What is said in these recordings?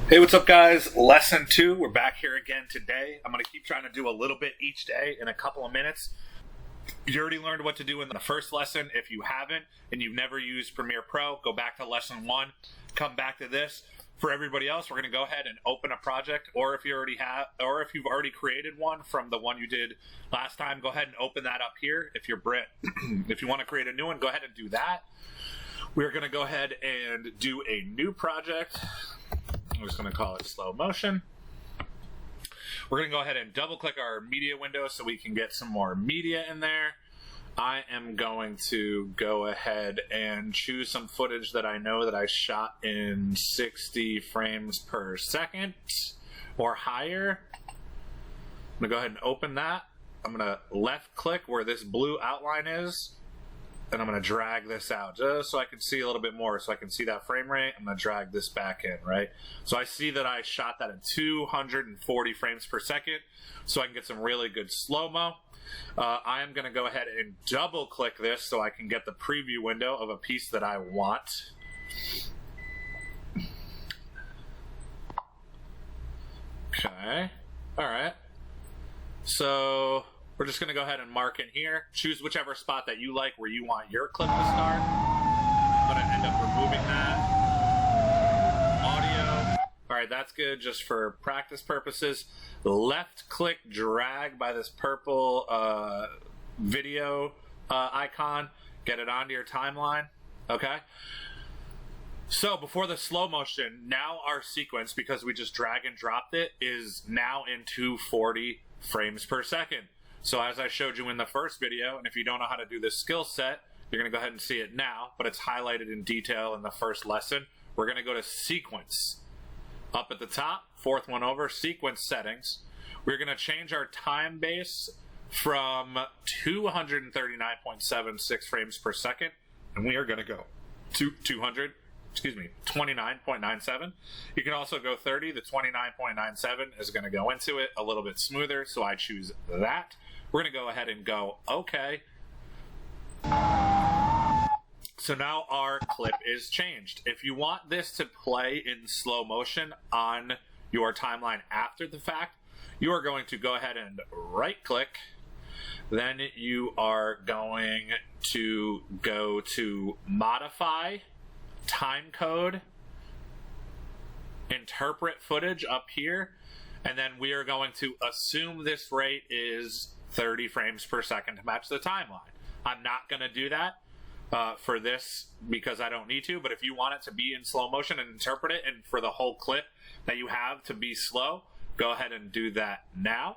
Hey, what's up, guys? Lesson 2. We're back here again today. I'm going to keep trying to do a little bit each day in a couple of minutes. You already learned what to do in the first lesson. If you haven't and you've never used Premiere Pro, go back to lesson 1. Come back to this. For everybody else, we're going to go ahead and open a project, or if you already have, or if you've already created one from the one you did last time, go ahead and open that up here. If you're Brit, if you want to create a new one, go ahead and do that. We're going to go ahead and do a new project. I'm just going to call it slow motion. We're going to go ahead and double click our media window so we can get some more media in there. I am going to go ahead and choose some footage that I know that I shot in 60 frames per second or higher. I'm going to go ahead and open that. I'm going to left click where this blue outline is, and I'm going to drag this out just so I can see a little bit more, so I can see that frame rate. I'm going to drag this back in, right? So I see that I shot that in 240 frames per second, so I can get some really good slow-mo. I am going to go ahead and double click this so I can get the preview window of a piece that I want. Okay, all right. So we're just going to go ahead and mark in here. Choose whichever spot that you like where you want your clip to start. I'm going to end up removing that. Audio. All right, that's good just for practice purposes. Left click drag by this purple video icon. Get it onto your timeline. Okay. So before the slow motion, now our sequence, because we just drag and dropped it, is now in 240 frames per second. So as I showed you in the first video, and if you don't know how to do this skill set, you're going to go ahead and see it now, but it's highlighted in detail in the first lesson. We're going to go to sequence. Up at the top, fourth one over, sequence settings. We're going to change our time base from 239.76 frames per second, and we are going to go to 29.97. You can also go 30. The 29.97 is going to go into it a little bit smoother, so I choose that. We're going to go ahead and go OK. So now our clip is changed. If you want this to play in slow motion on your timeline after the fact, you are going to go ahead and right click. Then you are going to go to modify, timecode, interpret footage up here, and then we are going to assume this rate is 30 frames per second to match the timeline. I'm not going to do that for this because I don't need to, but if you want it to be in slow motion and interpret it, and for the whole clip that you have to be slow, go ahead and do that now.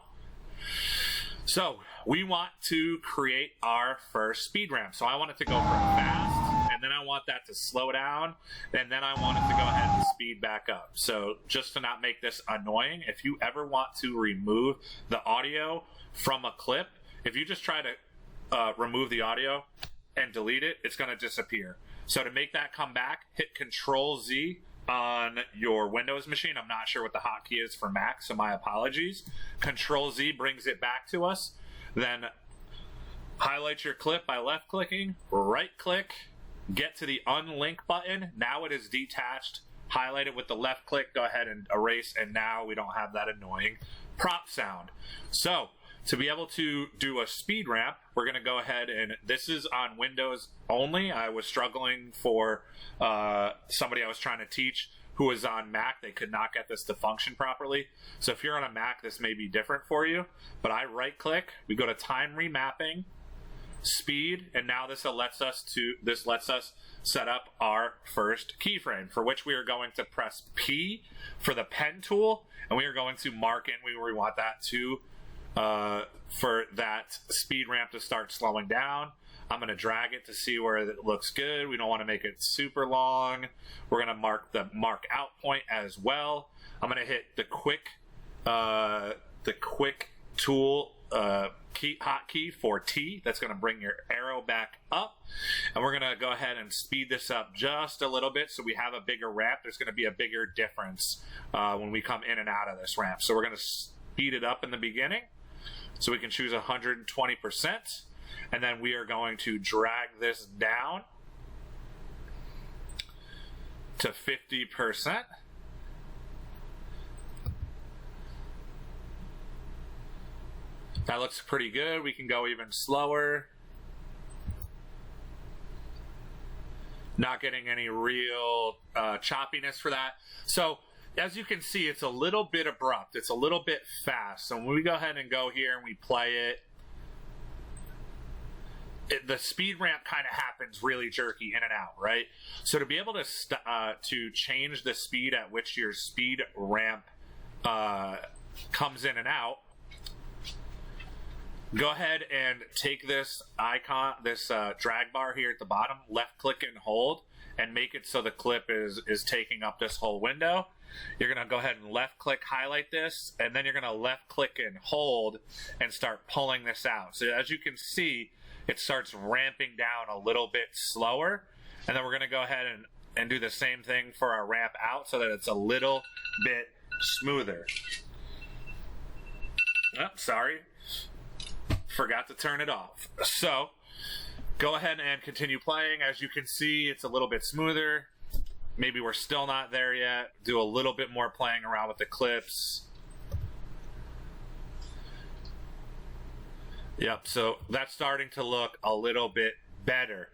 So we want to create our first speed ramp. So I want it to go from fast, and then I want that to slow down, and then I want it to go ahead and speed back up. So just to not make this annoying, if you ever want to remove the audio from a clip, if you just try to remove the audio and delete it, it's going to disappear. So to make that come back, hit Control-Z on your Windows machine. I'm not sure what the hotkey is for Mac, so my apologies. Control-Z brings it back to us. Then highlight your clip by left-clicking, right-click, get to the Unlink button. Now it is detached. Highlight it with the left-click, go ahead and erase, and now we don't have that annoying prop sound. So to be able to do a speed ramp, we're going to go ahead and this is on Windows only. I was struggling for somebody I was trying to teach who was on Mac. They could not get this to function properly. So if you're on a Mac, this may be different for you. But I right click, we go to time remapping, speed, and now this lets us set up our first keyframe, for which we are going to press P for the pen tool, and we are going to mark in where we want that to for that speed ramp to start slowing down. I'm going to drag it to see where it looks good. We don't want to make it super long. We're going to mark the mark out point as well. I'm going to hit the quick tool hotkey for T. That's going to bring your arrow back up, and we're going to go ahead and speed this up just a little bit so we have a bigger ramp. There's going to be a bigger difference when we come in and out of this ramp. So we're going to speed it up in the beginning. So we can choose 120%, and then we are going to drag this down to 50%. That looks pretty good. We can go even slower. Not getting any real choppiness for that. So as you can see, it's a little bit abrupt. It's a little bit fast. So when we go ahead and go here and we play it, the speed ramp kind of happens really jerky in and out, right? So to be able to change the speed at which your speed ramp comes in and out, go ahead and take this icon, this drag bar here at the bottom, left click and hold, and make it so the clip is taking up this whole window. You're going to go ahead and left click, highlight this, and then you're going to left click and hold and start pulling this out. So as you can see, it starts ramping down a little bit slower, and then we're going to go ahead and do the same thing for our ramp out so that it's a little bit smoother. Oh, sorry. Forgot to turn it off. So go ahead and continue playing. As you can see, it's a little bit smoother. Maybe we're still not there yet. Do a little bit more playing around with the clips. Yep, so that's starting to look a little bit better.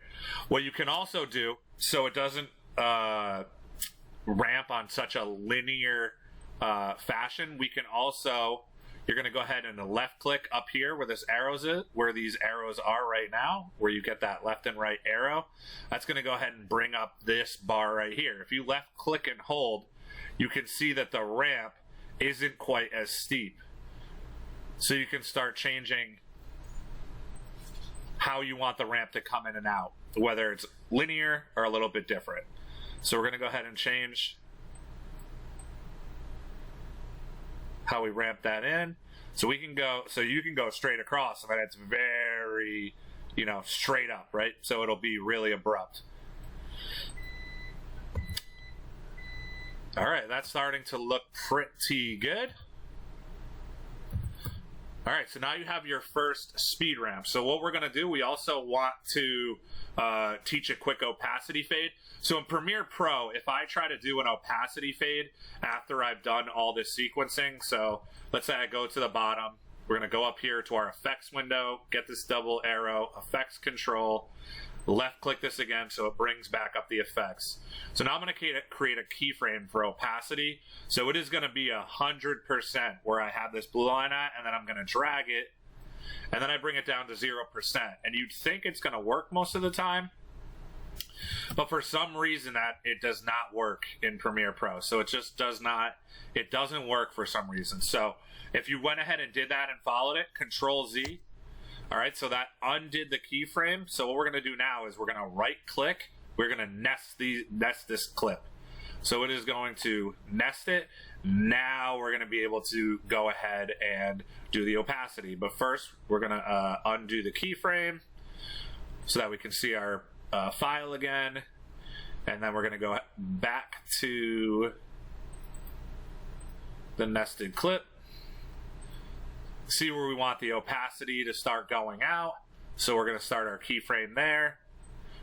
What you can also do, so it doesn't ramp on such a linear fashion, we can also, you're going to go ahead and left click up here where this arrows is, where these arrows are right now, where you get that left and right arrow. That's going to go ahead and bring up this bar right here. If you left click and hold, you can see that the ramp isn't quite as steep. So you can start changing how you want the ramp to come in and out, whether it's linear or a little bit different. So we're going to go ahead and change how we ramp that in. So we can go, so you can go straight across, and then it's very, straight up, right? So it'll be really abrupt. All right, that's starting to look pretty good. All right, so now you have your first speed ramp. So what we're going to do, we also want to teach a quick opacity fade. So in Premiere Pro, if I try to do an opacity fade after I've done all this sequencing, so let's say I go to the bottom, we're going to go up here to our effects window, get this double arrow, effects control, left click this again so it brings back up the effects. So now I'm going to create a keyframe for opacity. So it is going to be 100% where I have this blue line at, and then I'm going to drag it, and then I bring it down to 0%. And you'd think it's going to work most of the time, but for some reason that it does not work in Premiere Pro. So it just it doesn't work for some reason. So if you went ahead and did that and followed it, Control Z. All right, so that undid the keyframe. So what we're going to do now is we're going to right click. We're going to nest this clip. So it is going to nest it. Now we're going to be able to go ahead and do the opacity. But first, we're going to undo the keyframe so that we can see our file again. And then we're going to go back to the nested clip. See where we want the opacity to start going out. So we're going to start our keyframe there.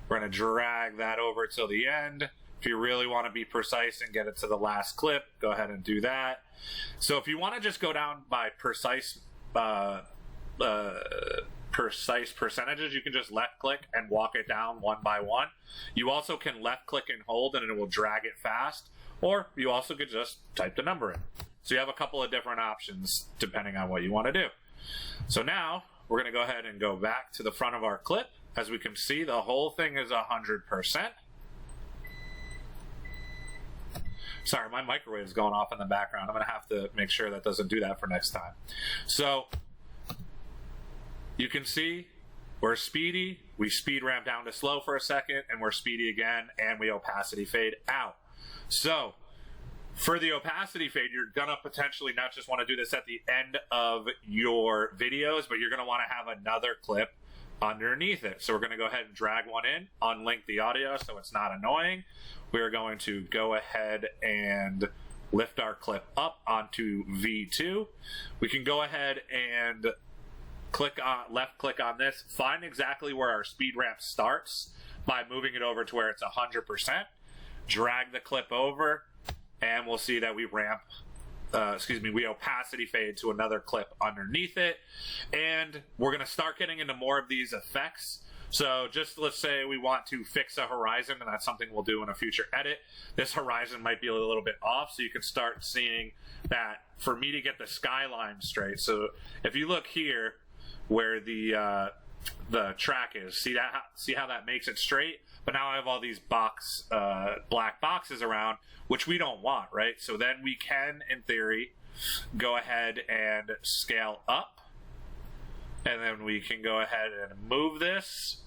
We're going to drag that over till the end. If you really want to be precise and get it to the last clip, go ahead and do that. So if you want to just go down by precise percentages, you can just left click and walk it down one by one. You also can left click and hold and it will drag it fast, or you also could just type the number in. So you have a couple of different options depending on what you want to do. So now we're going to go ahead and go back to the front of our clip. As we can see, the whole thing is 100%. Sorry, my microwave is going off in the background. I'm going to have to make sure that doesn't do that for next time. So you can see we're speedy. We speed ramp down to slow for a second, and we're speedy again, and we opacity fade out. So for the opacity fade, you're going to potentially not just want to do this at the end of your videos, but you're going to want to have another clip underneath it. So we're going to go ahead and drag one in, unlink the audio so it's not annoying. We're going to go ahead and lift our clip up onto V2. We can go ahead and left click on this, find exactly where our speed ramp starts by moving it over to where it's 100%, drag the clip over, and we'll see that we ramp we opacity fade to another clip underneath it, and we're going to start getting into more of these effects. So just let's say we want to fix a horizon, and that's something we'll do in a future edit. This horizon might be a little bit off, so you can start seeing that for me to get the skyline straight. So if you look here where the track is, see how that makes it straight? But now I have all these black boxes around, which we don't want, right? So then we can, in theory, go ahead and scale up. And then we can go ahead and move this.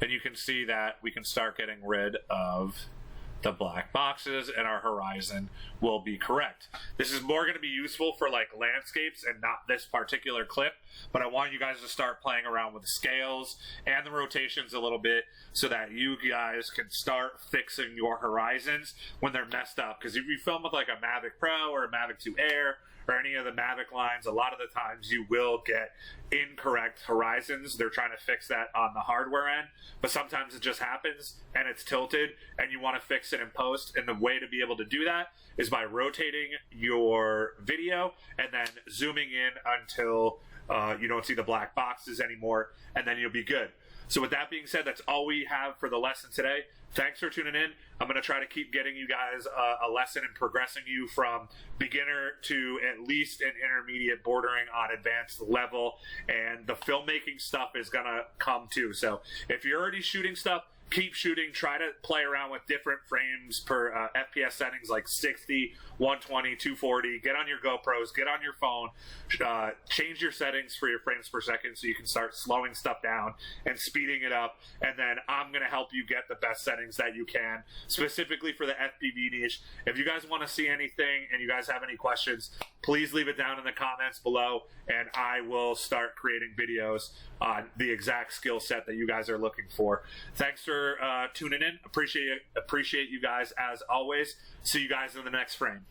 And you can see that we can start getting rid of the black boxes, and our horizon will be correct. This is more going to be useful for like landscapes and not this particular clip, but I want you guys to start playing around with the scales and the rotations a little bit so that you guys can start fixing your horizons when they're messed up. Because if you film with like a Mavic Pro or a Mavic 2 Air or any of the Mavic lines, a lot of the times you will get incorrect horizons. They're trying to fix that on the hardware end, but sometimes it just happens and it's tilted and you want to fix it in post. And the way to be able to do that is by rotating your video and then zooming in until you don't see the black boxes anymore, and then you'll be good. So with that being said, that's all we have for the lesson today. Thanks for tuning in. I'm going to try to keep getting you guys a lesson and progressing you from beginner to at least an intermediate bordering on advanced level. And the filmmaking stuff is going to come too. So if you're already shooting stuff, keep shooting. Try to play around with different frames per FPS settings like 60, 120, 240. Get on your GoPros, get on your phone, change your settings for your frames per second so you can start slowing stuff down and speeding it up. And then I'm going to help you get the best settings that you can, specifically for the FPV niche. If you guys want to see anything and you guys have any questions, please leave it down in the comments below, and I will start creating videos on the exact skill set that you guys are looking for. Thanks for tuning in. Appreciate you guys as always. See you guys in the next frame.